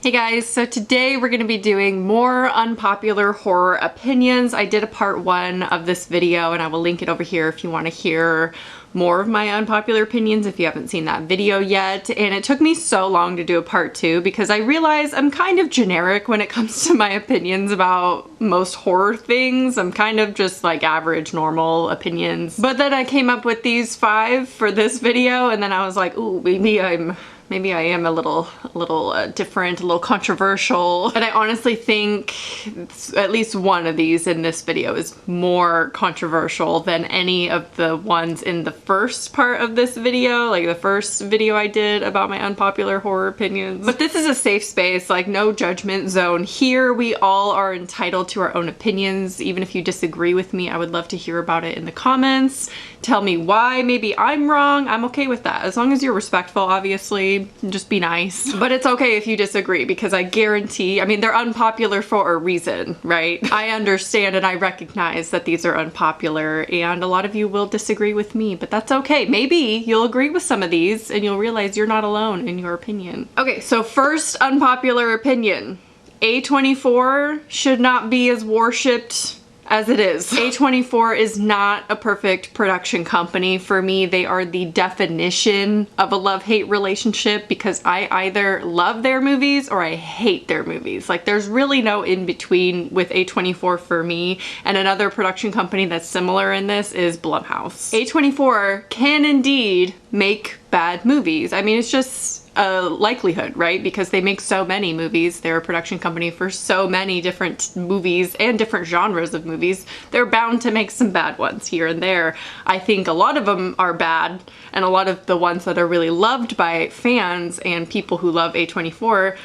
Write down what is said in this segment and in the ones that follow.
Hey guys, so today we're going to be doing more unpopular horror opinions. I did a part 1 of this video and I will link it over here if you want to hear more of my unpopular opinions if you haven't seen that video yet. And it took me so long to do a part 2 because I realize I'm kind of generic when it comes to my opinions about most horror things. I'm kind of just like average, normal opinions. But then I came up with these 5 for this video and then I was like, ooh, maybe I am a little different, a little controversial. And I honestly think at least one of these in this video is more controversial than any of the ones in the first part of this video, like the first video I did about my unpopular horror opinions. But this is a safe space, like no judgment zone here. We all are entitled to our own opinions. Even if you disagree with me, I would love to hear about it in the comments. Tell me why. Maybe I'm wrong. I'm okay with that. As long as you're respectful, obviously. Just be nice. But it's okay if you disagree because I guarantee, I mean, they're unpopular for a reason, right? I understand and I recognize that these are unpopular and a lot of you will disagree with me, but that's okay. Maybe you'll agree with some of these and you'll realize you're not alone in your opinion. Okay, so first unpopular opinion. A24 should not be as worshipped as it is. A24 is not a perfect production company. For me, they are the definition of a love-hate relationship because I either love their movies or I hate their movies. Like there's really no in-between with A24 for me. And another production company that's similar in this is Blumhouse. A24 can indeed make bad movies. I mean, it's just a likelihood, right? Because they make so many movies. They're a production company for so many different movies and different genres of movies. They're bound to make some bad ones here and there. I think a lot of them are bad, and a lot of the ones that are really loved by fans and people who love A24,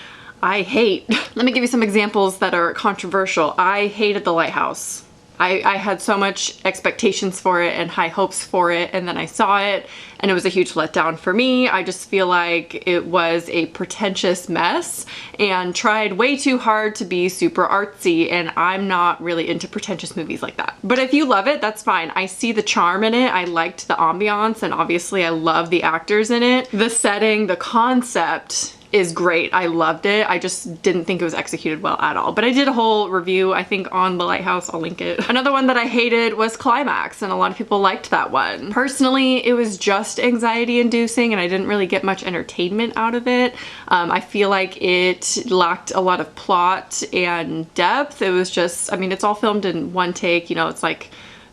I hate. Let me give you some examples that are controversial. I hated The Lighthouse. I had so much expectations for it and high hopes for it, and then I saw it and it was a huge letdown for me. I just feel like it was a pretentious mess and tried way too hard to be super artsy, and I'm not really into pretentious movies like that. But if you love it, that's fine. I see the charm in it. I liked the ambiance and obviously I love the actors in it. The setting, the concept is great. I loved it. I just didn't think it was executed well at all. But I did a whole review, I think, on The Lighthouse. I'll link it. Another one that I hated was Climax, and a lot of people liked that one. Personally, it was just anxiety inducing and I didn't really get much entertainment out of it. I feel like it lacked a lot of plot and depth. It was just, I mean, it's all filmed in one take, you know, it's like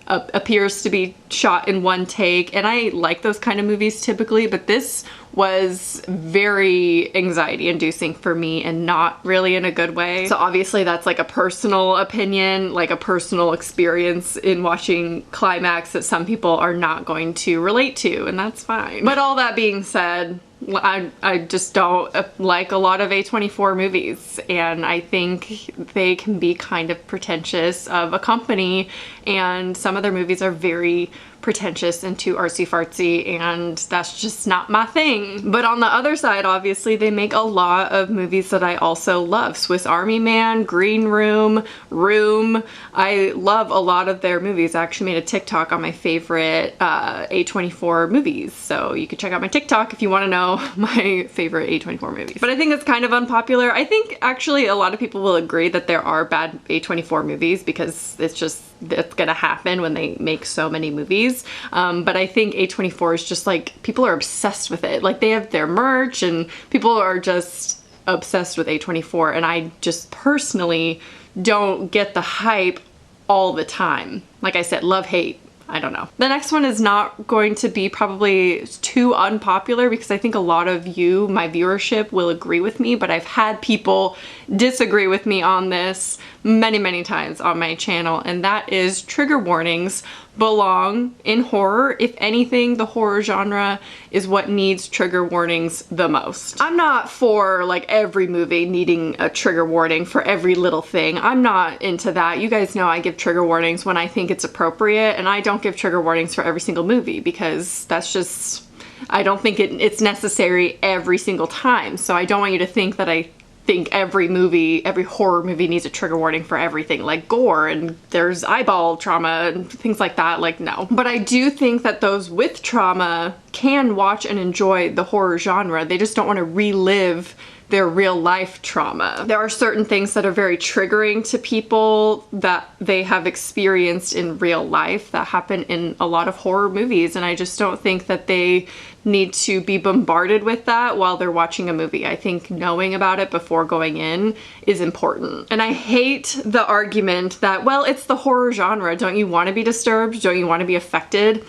appears to be shot in one take, and I like those kind of movies typically, but this was very anxiety inducing for me and not really in a good way. So obviously that's like a personal opinion, like a personal experience in watching Climax that some people are not going to relate to, and that's fine. But all that being said, I just don't like a lot of A24 movies, and I think they can be kind of pretentious of a company, and some of their movies are very pretentious and too artsy-fartsy, and that's just not my thing. But on the other side, obviously, they make a lot of movies that I also love. Swiss Army Man, Green Room, Room. I love a lot of their movies. I actually made a TikTok on my favorite A24 movies, so you can check out my TikTok if you want to know my favorite A24 movies. But I think it's kind of unpopular. I think actually a lot of people will agree that there are bad A24 movies because it's gonna happen when they make so many movies. But I think A24 is just like, people are obsessed with it. Like they have their merch and people are just obsessed with A24, and I just personally don't get the hype all the time. Like I said, love, hate. I don't know. The next one is not going to be probably too unpopular because I think a lot of you, my viewership, will agree with me, but I've had people disagree with me on this many times on my channel, and that is trigger warnings belong in horror. If anything, the horror genre is what needs trigger warnings the most. I'm not for like every movie needing a trigger warning for every little thing. I'm not into that. You guys know I give trigger warnings when I think it's appropriate, and I don't give trigger warnings for every single movie because that's just, I don't think it's necessary every single time. So I don't want you to think that I think every movie, every horror movie needs a trigger warning for everything, like gore and there's eyeball trauma and things like that. Like, no. But I do think that those with trauma can watch and enjoy the horror genre. They just don't want to relive their real life trauma. There are certain things that are very triggering to people that they have experienced in real life that happen in a lot of horror movies, and I just don't think that they need to be bombarded with that while they're watching a movie. I think knowing about it before going in is important. And I hate the argument that, well, it's the horror genre. Don't you want to be disturbed? Don't you want to be affected?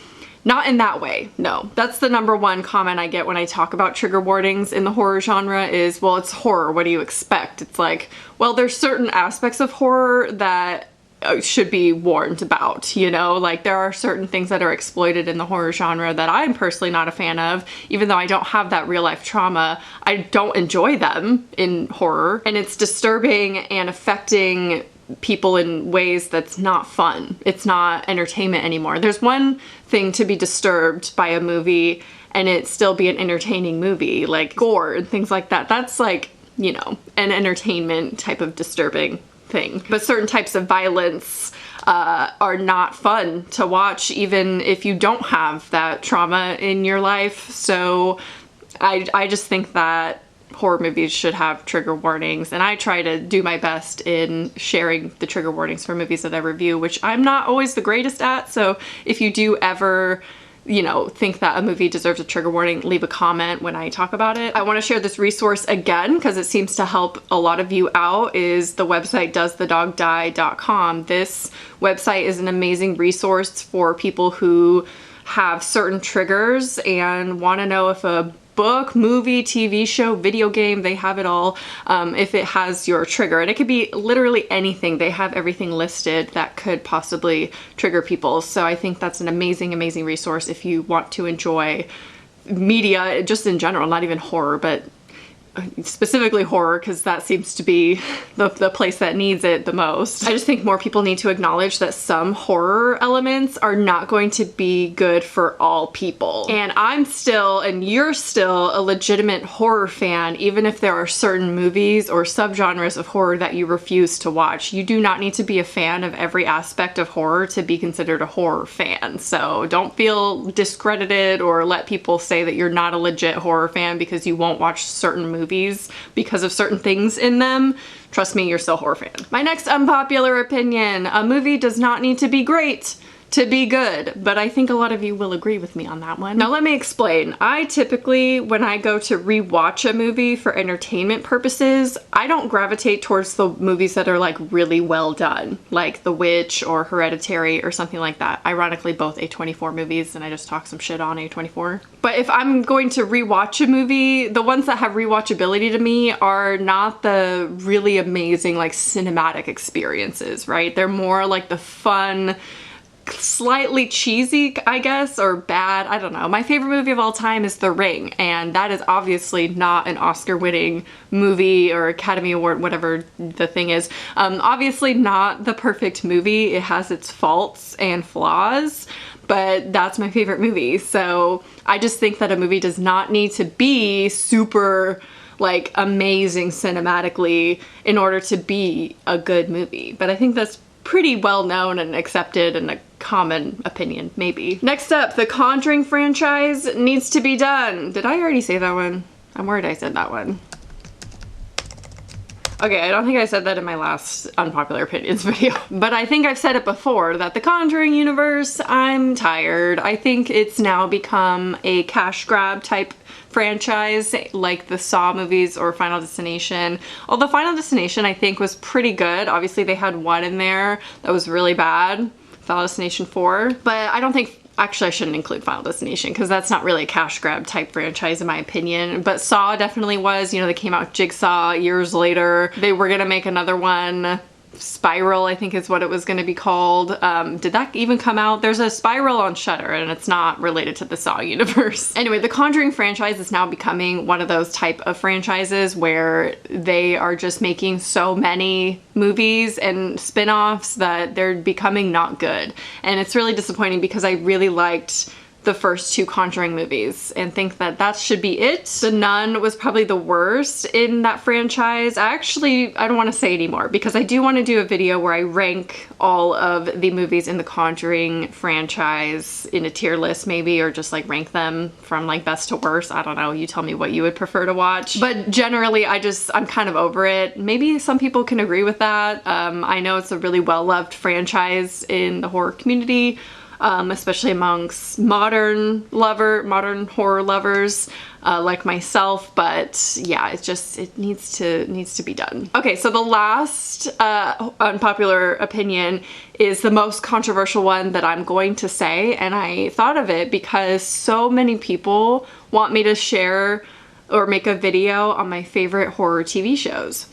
Not in that way, no. That's the number one comment I get when I talk about trigger warnings in the horror genre is, well, it's horror, what do you expect? It's like, well, there's certain aspects of horror that should be warned about, you know? Like, there are certain things that are exploited in the horror genre that I'm personally not a fan of. Even though I don't have that real life trauma, I don't enjoy them in horror. And it's disturbing and affecting people in ways that's not fun. It's not entertainment anymore. There's one thing to be disturbed by a movie and it still be an entertaining movie, like gore and things like that. That's like, you know, an entertainment type of disturbing thing. But certain types of violence are not fun to watch, even if you don't have that trauma in your life. So I just think that horror movies should have trigger warnings, and I try to do my best in sharing the trigger warnings for movies that I review, which I'm not always the greatest at. So if you do ever, you know, think that a movie deserves a trigger warning, leave a comment when I talk about it. I want to share this resource again because it seems to help a lot of you out, is the website doesthedogdie.com. This website is an amazing resource for people who have certain triggers and want to know if a book, movie, TV show, video game, they have it all, if it has your trigger. And it could be literally anything. They have everything listed that could possibly trigger people. So I think that's an amazing, amazing resource if you want to enjoy media, just in general, not even horror, but specifically horror, because that seems to be the place that needs it the most. I just think more people need to acknowledge that some horror elements are not going to be good for all people. And I'm still, and you're still, a legitimate horror fan, even if there are certain movies or subgenres of horror that you refuse to watch. You do not need to be a fan of every aspect of horror to be considered a horror fan. So don't feel discredited or let people say that you're not a legit horror fan because you won't watch certain movies because of certain things in them. Trust me, you're still a horror fan. My next unpopular opinion: a movie does not need to be great to be good, but I think a lot of you will agree with me on that one. Now let me explain. I typically, when I go to rewatch a movie for entertainment purposes, I don't gravitate towards the movies that are like really well done, like The Witch or Hereditary or something like that. Ironically, both A24 movies, and I just talk some shit on A24. But if I'm going to rewatch a movie, the ones that have rewatchability to me are not the really amazing like cinematic experiences, right? They're more like the fun, slightly cheesy, I guess, or bad, I don't know. My favorite movie of all time is The Ring, and that is obviously not an Oscar-winning movie or Academy Award, whatever the thing is. Obviously not the perfect movie. It has its faults and flaws, but that's my favorite movie. So I just think that a movie does not need to be super like amazing cinematically in order to be a good movie. But I think that's pretty well known and accepted and a common opinion, maybe. Next up, the Conjuring franchise needs to be done. Did I already say that one? I'm worried I said that one. Okay, I don't think I said that in my last unpopular opinions video, but I think I've said it before that the Conjuring universe, I'm tired. I think it's now become a cash grab type franchise like the Saw movies or Final Destination. Although Final Destination I think was pretty good. Obviously they had one in there that was really bad, Final Destination 4, but I don't think, actually I shouldn't include Final Destination because that's not really a cash grab type franchise in my opinion, but Saw definitely was. You know, they came out with Jigsaw years later. They were gonna make another one, Spiral I think is what it was going to be called. Did that even come out? There's a Spiral on Shudder and it's not related to the Saw universe. Anyway, the Conjuring franchise is now becoming one of those type of franchises where they are just making so many movies and spin-offs that they're becoming not good. And it's really disappointing because I really liked the first two Conjuring movies and think that that should be it. The Nun was probably the worst in that franchise. I don't want to say anymore because I do want to do a video where I rank all of the movies in the Conjuring franchise in a tier list maybe, or just like rank them from like best to worst. I don't know, you tell me what you would prefer to watch. But generally I'm kind of over it. Maybe some people can agree with that. I know it's a really well-loved franchise in the horror community. Especially amongst modern horror lovers like myself, but yeah, it needs to be done. Okay, so the last unpopular opinion is the most controversial one that I'm going to say, and I thought of it because so many people want me to share or make a video on my favorite horror TV shows.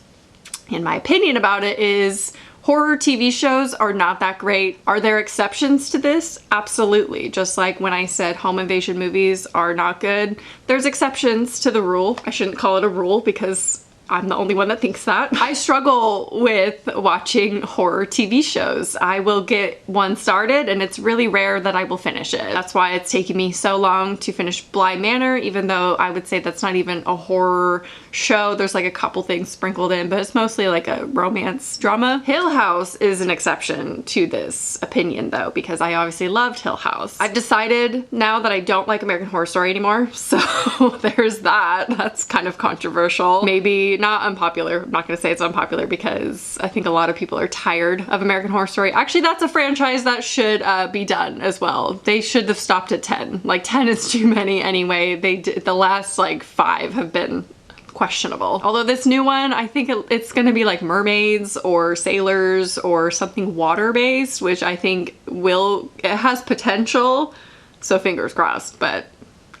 And my opinion about it is horror TV shows are not that great. Are there exceptions to this? Absolutely. Just like when I said home invasion movies are not good, there's exceptions to the rule. I shouldn't call it a rule because I'm the only one that thinks that. I struggle with watching horror TV shows. I will get one started and it's really rare that I will finish it. That's why it's taken me so long to finish Bly Manor, even though I would say that's not even a horror show. There's like a couple things sprinkled in, but it's mostly like a romance drama. Hill House is an exception to this opinion though, because I obviously loved Hill House. I've decided now that I don't like American Horror Story anymore, so there's that. That's kind of controversial. Maybe not unpopular. I'm not gonna say it's unpopular because I think a lot of people are tired of American Horror Story. Actually, that's a franchise that should be done as well. They should have stopped at 10. Like 10 is too many anyway. The last like 5 have been questionable. Although this new one, I think it's gonna be like mermaids or sailors or something water-based, which I think it has potential, so fingers crossed, but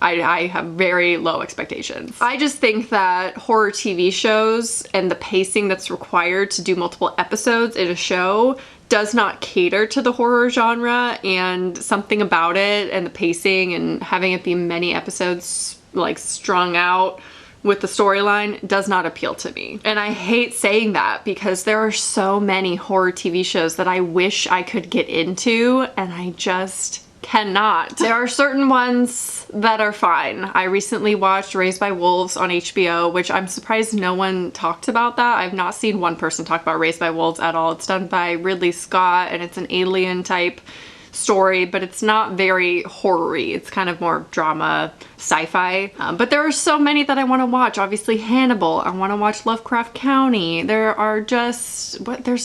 I have very low expectations. I just think that horror TV shows and the pacing that's required to do multiple episodes in a show does not cater to the horror genre, and something about it and the pacing and having it be many episodes like strung out with the storyline does not appeal to me. And I hate saying that because there are so many horror TV shows that I wish I could get into and I just cannot. There are certain ones that are fine. I recently watched Raised by Wolves on HBO, which I'm surprised no one talked about that. I've not seen one person talk about Raised by Wolves at all. It's done by Ridley Scott and it's an alien type story, but it's not very horror-y. It's kind of more drama, sci-fi. But there are so many that I want to watch. Obviously Hannibal. I want to watch Lovecraft County. There are just,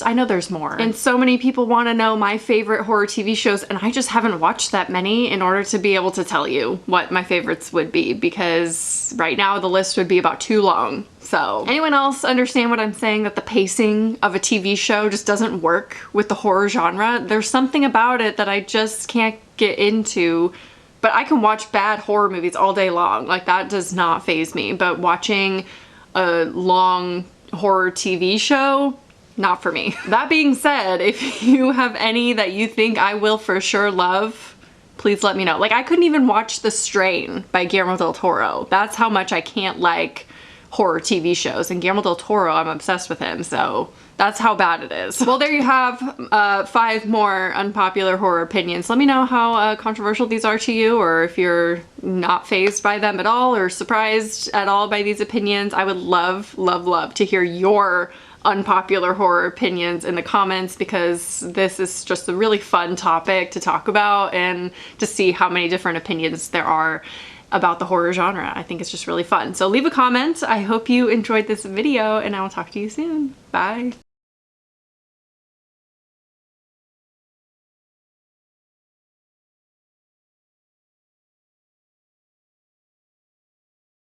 I know there's more. And so many people want to know my favorite horror TV shows, and I just haven't watched that many in order to be able to tell you what my favorites would be, because right now the list would be about too long. So, anyone else understand what I'm saying? That the pacing of a TV show just doesn't work with the horror genre? There's something about it that I just can't get into, but I can watch bad horror movies all day long. Like, that does not faze me. But watching a long horror TV show, not for me. That being said, if you have any that you think I will for sure love, please let me know. Like, I couldn't even watch The Strain by Guillermo del Toro. That's how much I can't like horror TV shows, and Guillermo del Toro, I'm obsessed with him, so that's how bad it is. Well, there you have 5 more unpopular horror opinions. Let me know how controversial these are to you, or if you're not fazed by them at all or surprised at all by these opinions. I would love, love, love to hear your unpopular horror opinions in the comments, because this is just a really fun topic to talk about and to see how many different opinions there are about the horror genre. I think it's just really fun. So leave a comment. I hope you enjoyed this video, and I will talk to you soon. Bye.